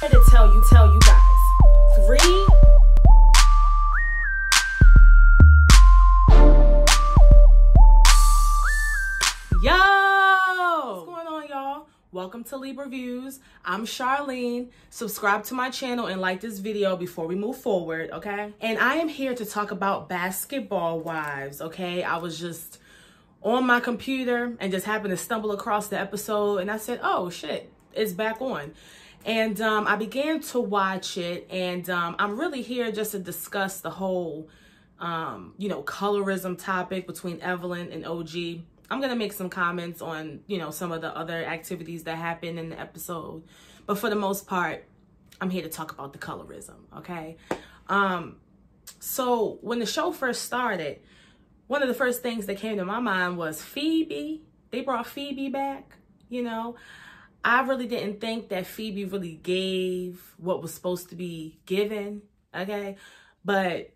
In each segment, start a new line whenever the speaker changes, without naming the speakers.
I'm here to tell you guys. 3. Yo! What's going on, y'all? Welcome to Libra Views. I'm Charlene. Subscribe to my channel and like this video before we move forward, okay? And I am here to talk about basketball wives, okay? I was just on my computer and just happened to stumble across the episode, and I said, oh shit, it's back on. And I began to watch it, and I'm really here just to discuss the whole, colorism topic between Evelyn and OG. I'm going to make some comments on, some of the other activities that happened in the episode. But for the most part, I'm here to talk about the colorism, okay? So when the show first started, one of the first things that came to my mind was Phoebe. They brought Phoebe back, I really didn't think that Phoebe really gave what was supposed to be given, okay? But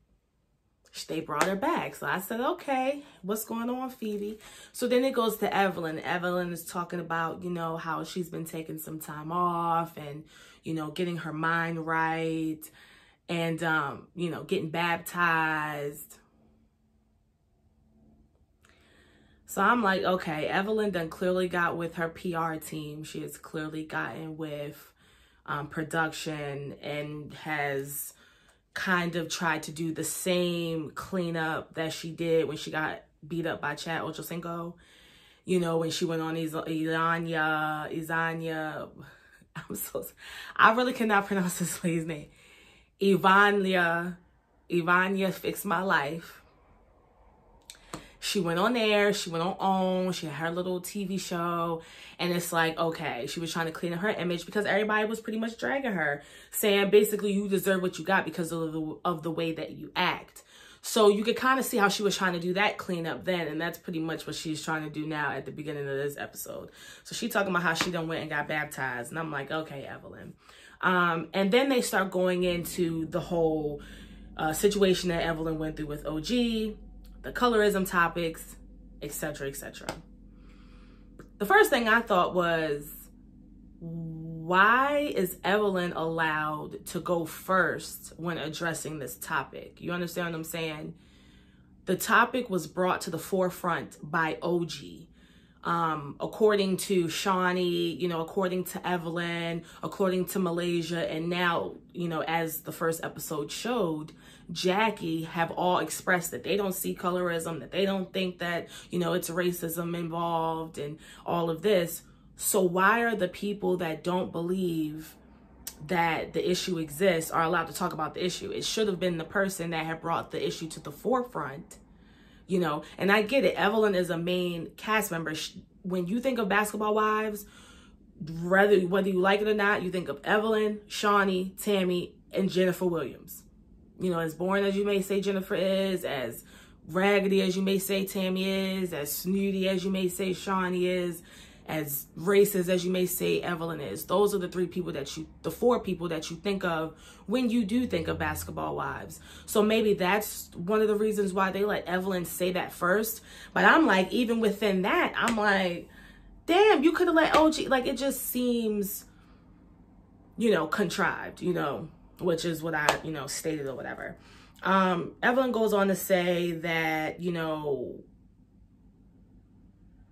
they brought her back. So I said, okay, what's going on, Phoebe? So then it goes to Evelyn. Evelyn is talking about, how she's been taking some time off and, getting her mind right and, getting baptized. So I'm like, okay, Evelyn done clearly got with her PR team. She has clearly gotten with production and has kind of tried to do the same cleanup that she did when she got beat up by Chad Ochocinco. When she went on Izania. I really cannot pronounce this lady's name. Ivania Fixed My Life. She went on there, she went on OWN, she had her little TV show, and it's like, okay, she was trying to clean up her image because everybody was pretty much dragging her, saying basically you deserve what you got because of the way that you act. So you could kind of see how she was trying to do that cleanup then, and that's pretty much what she's trying to do now at the beginning of this episode. So she talking about how she done went and got baptized, and I'm like, okay, Evelyn. And then they start going into the whole situation that Evelyn went through with OG, the colorism topics, etc., etc. The first thing I thought was, why is Evelyn allowed to go first when addressing this topic? You understand what I'm saying? The topic was brought to the forefront by OG. According to Shawnee, according to Evelyn, according to Malaysia, and now, as the first episode showed, Jackie have all expressed that they don't see colorism, that they don't think that, it's racism involved and all of this. So why are the people that don't believe that the issue exists are allowed to talk about the issue? It should have been the person that had brought the issue to the forefront, and I get it. Evelyn is a main cast member. When you think of Basketball Wives, whether you like it or not, you think of Evelyn, Shawnee, Tammy, and Jennifer Williams. As boring as you may say Jennifer is, as raggedy as you may say Tammy is, as snooty as you may say Shawnee is, as racist as you may say Evelyn is. Those are the four people that you think of when you do think of Basketball Wives. So maybe that's one of the reasons why they let Evelyn say that first. But I'm like, even within that, I'm like, damn, you could have let OG, like, it just seems, contrived, which is what I, stated or whatever. Evelyn goes on to say that,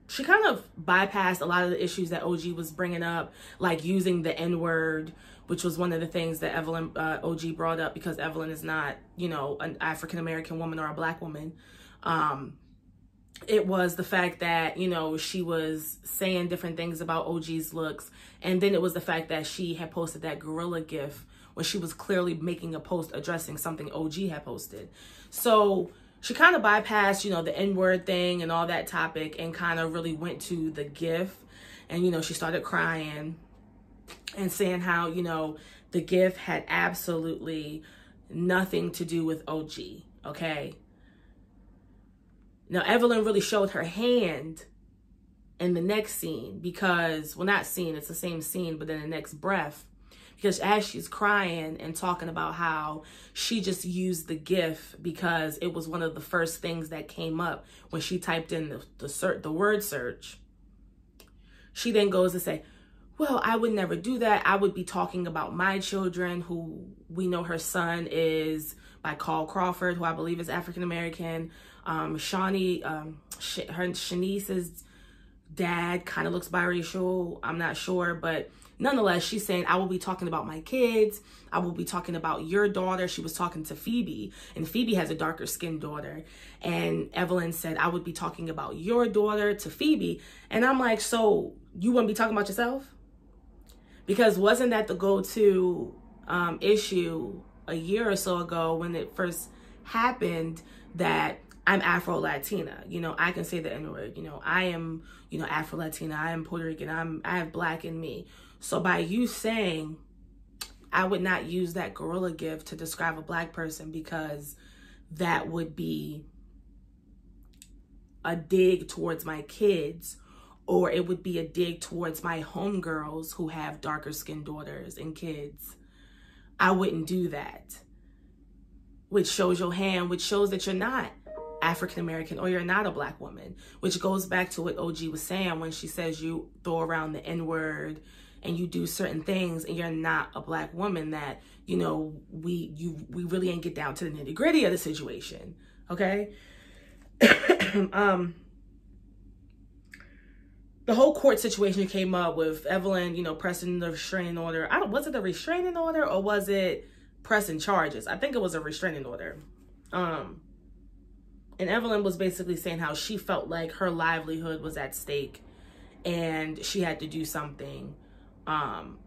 she kind of bypassed a lot of the issues that OG was bringing up, like using the N-word, which was one of the things that Evelyn, OG brought up, because Evelyn is not, an African-American woman or a Black woman. It was the fact that, she was saying different things about OG's looks. And then it was the fact that she had posted that gorilla gif when she was clearly making a post addressing something OG had posted. So she kind of bypassed, the N-word thing and all that topic and kind of really went to the gif. And, she started crying and saying how, the gif had absolutely nothing to do with OG, okay? Now, Evelyn really showed her hand in the next scene because, well, not scene, it's the same scene, but in the next breath, because as she's crying and talking about how she just used the GIF because it was one of the first things that came up when she typed in the word search, she then goes to say, well, I would never do that. I would be talking about my children, who we know her son is by Carl Crawford, who I believe is African-American. Shanice's dad kind of looks biracial. I'm not sure, but nonetheless, she's saying, I will be talking about my kids. I will be talking about your daughter. She was talking to Phoebe, and Phoebe has a darker skinned daughter. And Evelyn said, I would be talking about your daughter to Phoebe. And I'm like, so you wouldn't be talking about yourself? Because wasn't that the go-to issue a year or so ago when it first happened, that I'm Afro-Latina? You know, I can say the N-word. You know, I am, you know, Afro-Latina. I am Puerto Rican. I have black in me. So by you saying I would not use that gorilla gift to describe a black person, because that would be a dig towards my kids, or it would be a dig towards my homegirls who have darker skinned daughters and kids, I wouldn't do that. Which shows your hand, which shows that you're not African-American or you're not a black woman, which goes back to what OG was saying when she says you throw around the N-word and you do certain things and you're not a black woman, that, you know, we really ain't get down to the nitty-gritty of the situation, okay? The whole court situation came up with Evelyn, you know, pressing the restraining order. Was it a restraining order or was it pressing charges? I think it was a restraining order. And Evelyn was basically saying how she felt like her livelihood was at stake and she had to do something,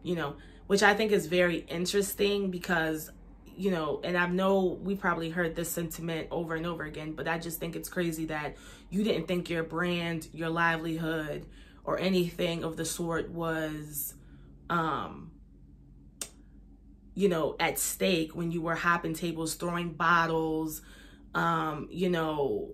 you know, which I think is very interesting because, you know, and I know we probably heard this sentiment over and over again, but I just think it's crazy that you didn't think your brand, your livelihood, or anything of the sort was, you know, at stake when you were hopping tables, throwing bottles. You know,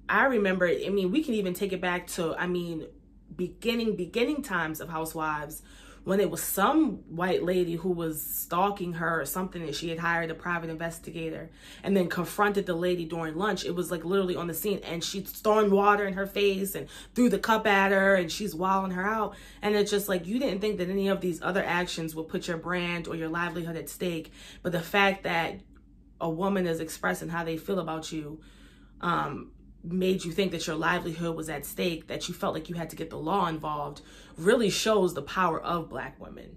I remember, I mean, we can even take it back to, I mean, beginning times of Housewives, when it was some white lady who was stalking her or something, and she had hired a private investigator and then confronted the lady during lunch. It was like literally on the scene, and she's throwing water in her face and threw the cup at her, and she's wilding her out. And it's just like, you didn't think that any of these other actions would put your brand or your livelihood at stake. But the fact that a woman is expressing how they feel about you, made you think that your livelihood was at stake, that you felt like you had to get the law involved, really shows the power of black women.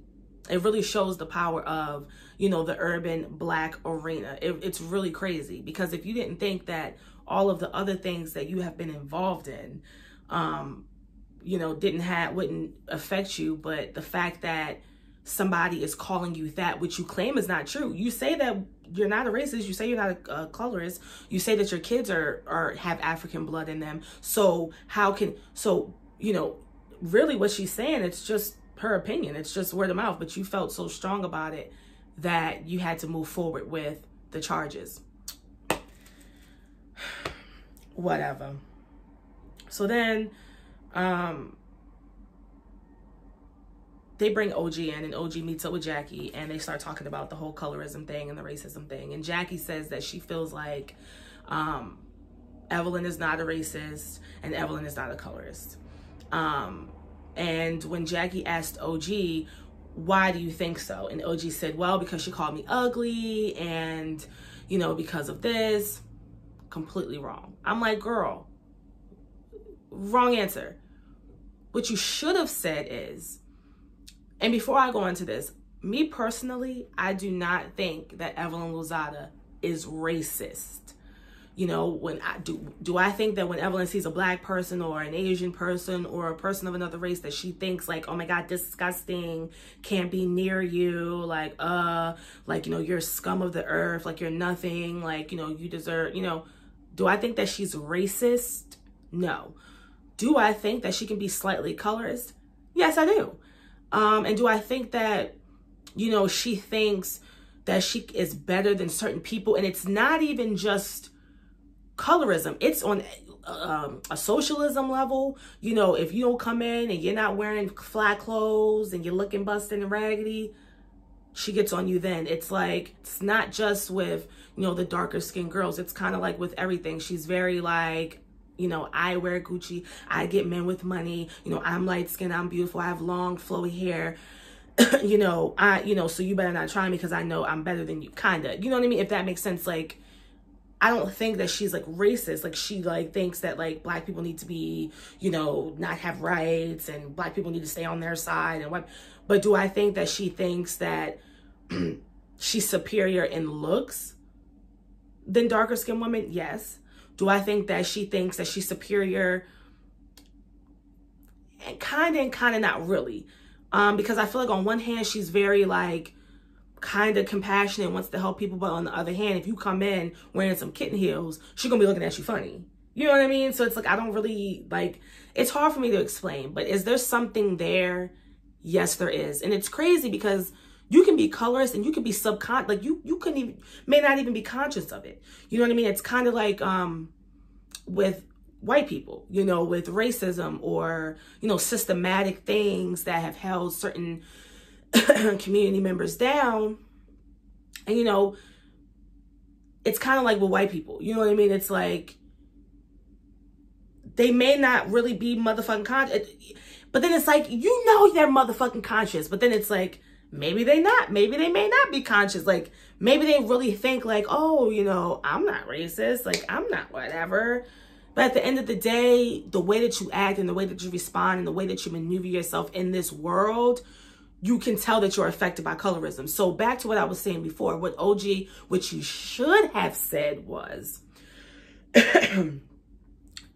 It really shows the power of, you know, the urban black arena. It's really crazy, because if you didn't think that all of the other things that you have been involved in, you know, wouldn't affect you, but the fact that somebody is calling you that, which you claim is not true. You say that you're not a racist. You say you're not a colorist. You say that your kids have African blood in them. So you know, really what she's saying, it's just her opinion. It's just word of mouth. But you felt so strong about it that you had to move forward with the charges. Whatever. So then, they bring OG in, and OG meets up with Jackie, and they start talking about the whole colorism thing and the racism thing. And Jackie says that she feels like Evelyn is not a racist and Evelyn is not a colorist. And when Jackie asked OG, why do you think so? And OG said, well, because she called me ugly and, you know, because of this. Completely wrong. I'm like, girl, wrong answer. What you should have said is, and before I go into this, me personally, I do not think that Evelyn Lozada is racist. You know, when I do I think that when Evelyn sees a black person or an Asian person or a person of another race, that she thinks like, oh my God, disgusting, can't be near you, like, you know, you're scum of the earth, like you're nothing, like, you know, you deserve, you know, do I think that she's racist? No. Do I think that she can be slightly colorist? Yes, I do. And do I think that, you know, she thinks that she is better than certain people? And it's not even just colorism. It's on a socialism level. You know, if you don't come in and you're not wearing flat clothes and you're looking busted and raggedy, she gets on you then. It's like, it's not just with, you know, the darker skinned girls. It's kind of like with everything. She's very like, You know, I wear Gucci. I get men with money. You know, I'm light skinned. I'm beautiful. I have long, flowy hair. You know, so you better not try me because I know I'm better than you. Kinda. You know what I mean? If that makes sense. Like, I don't think that she's like racist. Like, she like thinks that like black people need to be, you know, not have rights and black people need to stay on their side and what. But do I think that she thinks that she's superior in looks than darker skinned women? Yes. Do I think that she thinks that she's superior? And kind of not really. Because I feel like on one hand, she's very like kind of compassionate, wants to help people. But on the other hand, if you come in wearing some kitten heels, she's going to be looking at you funny. You know what I mean? So it's like, I don't really like, it's hard for me to explain. But is there something there? Yes, there is. And it's crazy because you can be colorist and you can be subconscious. Like you couldn't even, may not even be conscious of it. You know what I mean? It's kind of like with white people, you know, with racism or, you know, systematic things that have held certain community members down. And, you know, it's kind of like with white people. You know what I mean? It's like, they may not really be motherfucking conscious. But then it's like, you know, they're motherfucking conscious. But then it's like, maybe they not. Maybe they may not be conscious. Like, maybe they really think like, oh, you know, I'm not racist. Like, I'm not whatever. But at the end of the day, the way that you act and the way that you respond and the way that you maneuver yourself in this world, you can tell that you're affected by colorism. So back to what I was saying before, what OG, what you should have said was,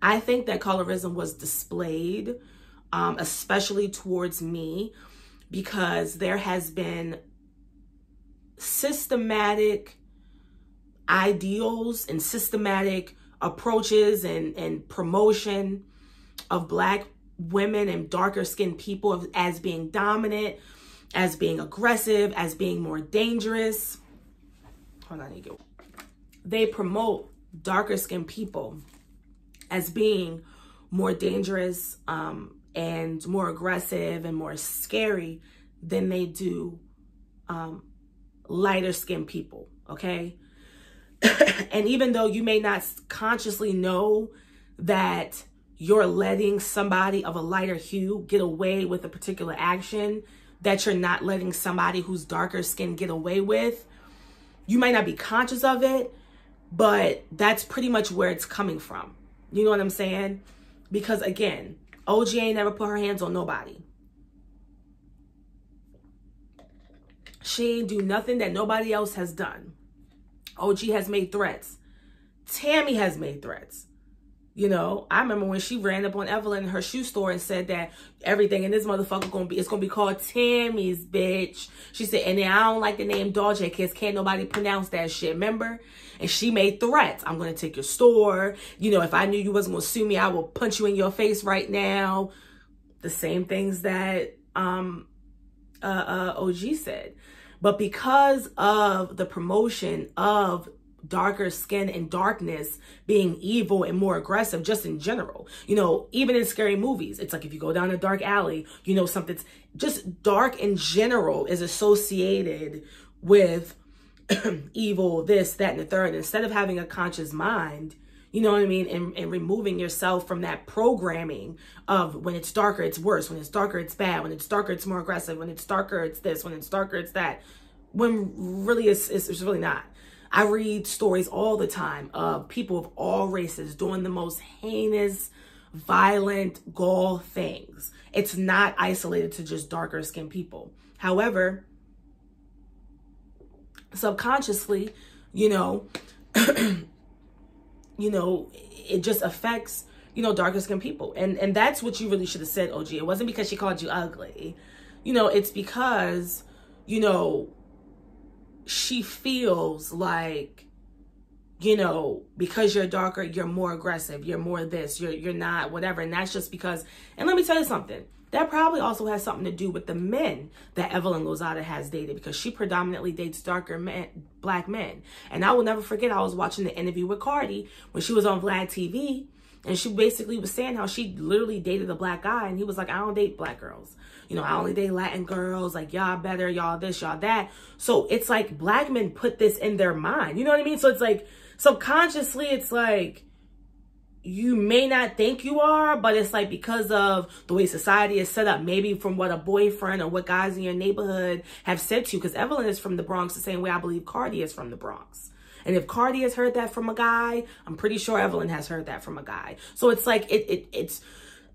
I think that colorism was displayed, especially towards me, because there has been systematic ideals and systematic approaches and promotion of black women and darker skinned people as being dominant, as being aggressive, as being more dangerous. Hold on, they promote darker skinned people as being more dangerous and more aggressive and more scary than they do lighter skinned people, okay? And even though you may not consciously know that you're letting somebody of a lighter hue get away with a particular action that you're not letting somebody who's darker skin get away with, you might not be conscious of it, but that's pretty much where it's coming from. You know what I'm saying? Because again, OG ain't never put her hands on nobody. She ain't do nothing that nobody else has done. OG has made threats. Tammy has made threats. You know, I remember when she ran up on Evelyn in her shoe store and said that everything in this motherfucker it's gonna be called Tammy's, bitch. She said, and then I don't like the name Doja because can't nobody pronounce that shit, remember? And she made threats. I'm gonna take your store. You know, if I knew you wasn't gonna sue me, I will punch you in your face right now. The same things that OG said. But because of the promotion of darker skin and darkness being evil and more aggressive just in general, you know, even in scary movies, it's like if you go down a dark alley, you know, something's just dark in general is associated with evil, this, that, and the third. Instead of having a conscious mind, you know what I mean, and removing yourself from that programming of when it's darker, it's worse. When it's darker, it's bad. When it's darker, it's more aggressive. When it's darker, it's this. When it's darker, it's that. When really it's really not. I read stories all the time of people of all races doing the most heinous, violent, gall things. It's not isolated to just darker skinned people. However, subconsciously, you know, you know, it just affects, you know, darker skinned people. And that's what you really should have said, OG. It wasn't because she called you ugly. You know, it's because, you know, she feels like, you know, because you're darker, you're more aggressive, you're more this, you're not whatever. And that's just because, and let me tell you something, that probably also has something to do with the men that Evelyn Lozada has dated, because she predominantly dates darker men, black men. And I will never forget, I was watching the interview with Cardi when she was on Vlad TV, and she basically was saying how she literally dated a black guy, and he was like, I don't date black girls. You know, I only date Latin girls, like y'all better, y'all this, y'all that. So it's like black men put this in their mind. You know what I mean? So it's like, subconsciously, it's like, you may not think you are, but it's like because of the way society is set up, maybe from what a boyfriend or what guys in your neighborhood have said to you, because Evelyn is from the Bronx the same way I believe Cardi is from the Bronx. And if Cardi has heard that from a guy, I'm pretty sure Evelyn has heard that from a guy. So it's like, it's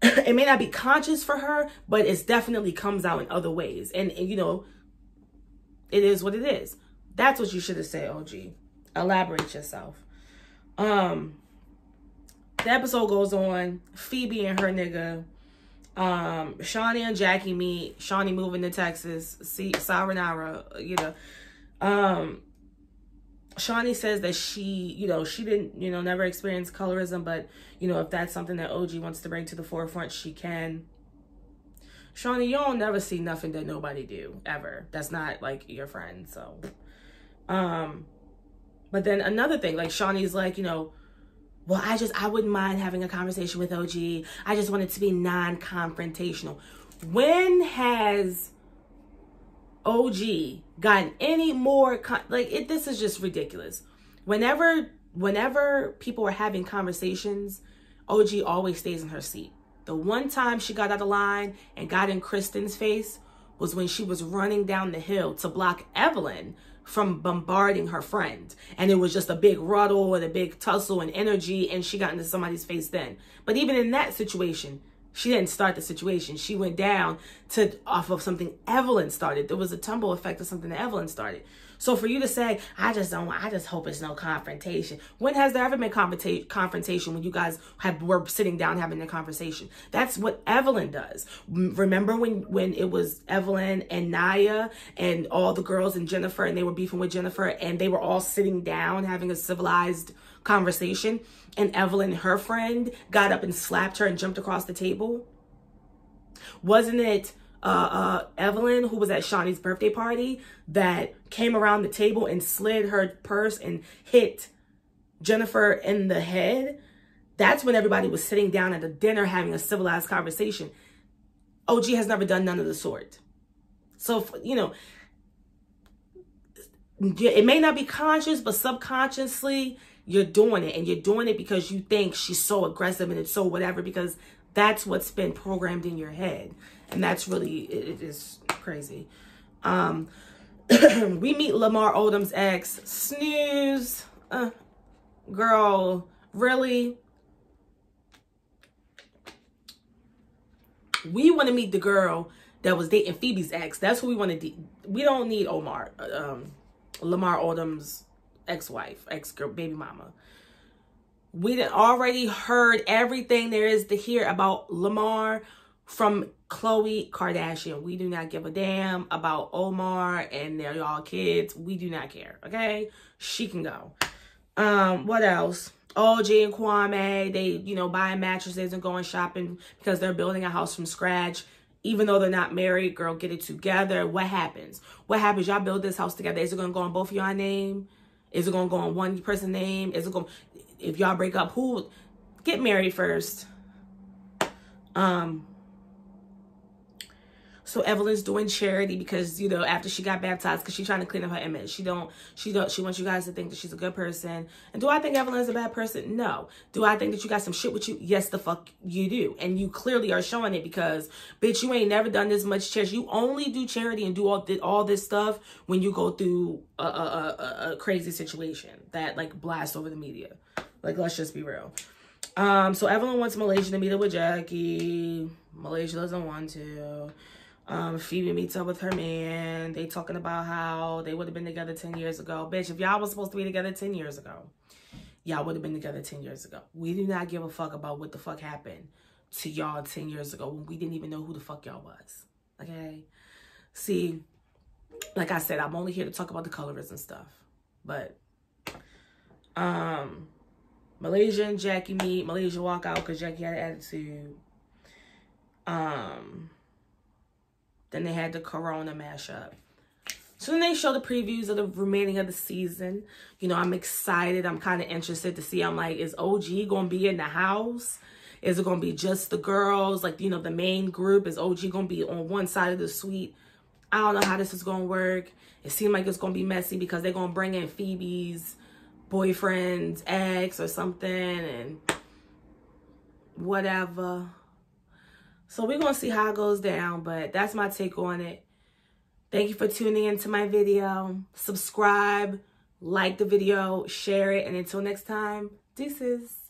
it may not be conscious for her, but it definitely comes out in other ways. And you know, it is what it is. That's what you should have said, OG. Elaborate yourself. The episode goes on. Phoebe and her nigga. Shawnee and Jackie meet. Shawnee moving to Texas. See, Sayonara, you know. Shawnee says that she, you know, she didn't, you know, never experienced colorism, but, you know, if that's something that OG wants to bring to the forefront, she can. Shawnee, you don't never see nothing that nobody do, ever. That's not, like, your friend, so. But then another thing, like, Shawnee's like, you know, well, I wouldn't mind having a conversation with OG. I just want it to be non-confrontational. When has OG gotten any more, this is just ridiculous. Whenever people are having conversations, OG always stays in her seat. The one time she got out of line and got in Kristen's face was when she was running down the hill to block Evelyn from bombarding her friend. And it was just a big ruddle and a big tussle and energy, and she got into somebody's face then. But even in that situation, she didn't start the situation. She went down off of something Evelyn started. There was a tumble effect of something that Evelyn started. So for you to say, I just hope it's no confrontation. When has there ever been confrontation when you guys were sitting down having a conversation? That's what Evelyn does. Remember when it was Evelyn and Naya and all the girls and Jennifer, and they were beefing with Jennifer, and they were all sitting down having a civilized conversation, and Evelyn, her friend, got up and slapped her and jumped across the table? Wasn't it Evelyn, who was at Shawnee's birthday party, that came around the table and slid her purse and hit Jennifer in the head? That's when everybody was sitting down at a dinner having a civilized conversation. OG has never done none of the sort. So, you know, it may not be conscious, but subconsciously you're doing it, and you're doing it because you think she's so aggressive and it's so whatever, because that's what's been programmed in your head. And that's really, it is crazy. We meet Lamar Odom's ex. Snooze. Girl, really? We want to meet the girl that was dating Phoebe's ex. That's who we want to we don't need Lamar Odom's ex-wife, ex-girl, baby mama. We done already heard everything there is to hear about Lamar from Khloe Kardashian. We do not give a damn about Omar and their y'all kids. We do not care, okay? She can go. What else? OG and Kwame, they, you know, buying mattresses and going shopping because they're building a house from scratch. Even though they're not married, girl, get it together. What happens? What happens? Y'all build this house together. Is it going to go on both of y'all name? Is it going to go on one person's name? Is it going, if y'all break up, who? Get married first. So Evelyn's doing charity because, you know, after she got baptized, because she's trying to clean up her image. She wants you guys to think that she's a good person. And do I think Evelyn's a bad person? No. Do I think that you got some shit with you? Yes, the fuck you do. And you clearly are showing it because, bitch, you ain't never done this much charity. You only do charity and do all this stuff when you go through a crazy situation that, like, blasts over the media. Like, let's just be real. So Evelyn wants Malaysia to meet up with Jackie. Malaysia doesn't want to. Phoebe meets up with her man. They talking about how they would have been together 10 years ago. Bitch, if y'all was supposed to be together 10 years ago, y'all would have been together 10 years ago. We do not give a fuck about what the fuck happened to y'all 10 years ago when we didn't even know who the fuck y'all was. Okay? See, like I said, I'm only here to talk about the colorism stuff. But, Malaysia and Jackie meet. Malaysia walk out because Jackie had an attitude. Then they had the Corona mashup. So then they show the previews of the remaining of the season. You know, I'm excited. I'm kind of interested to see. I'm like, is OG going to be in the house? Is it going to be just the girls? Like, you know, the main group? Is OG going to be on one side of the suite? I don't know how this is going to work. It seems like it's going to be messy because they're going to bring in Phoebe's boyfriend's ex or something. And whatever. So we're going to see how it goes down, but that's my take on it. Thank you for tuning into my video. Subscribe, like the video, share it, and until next time, deuces.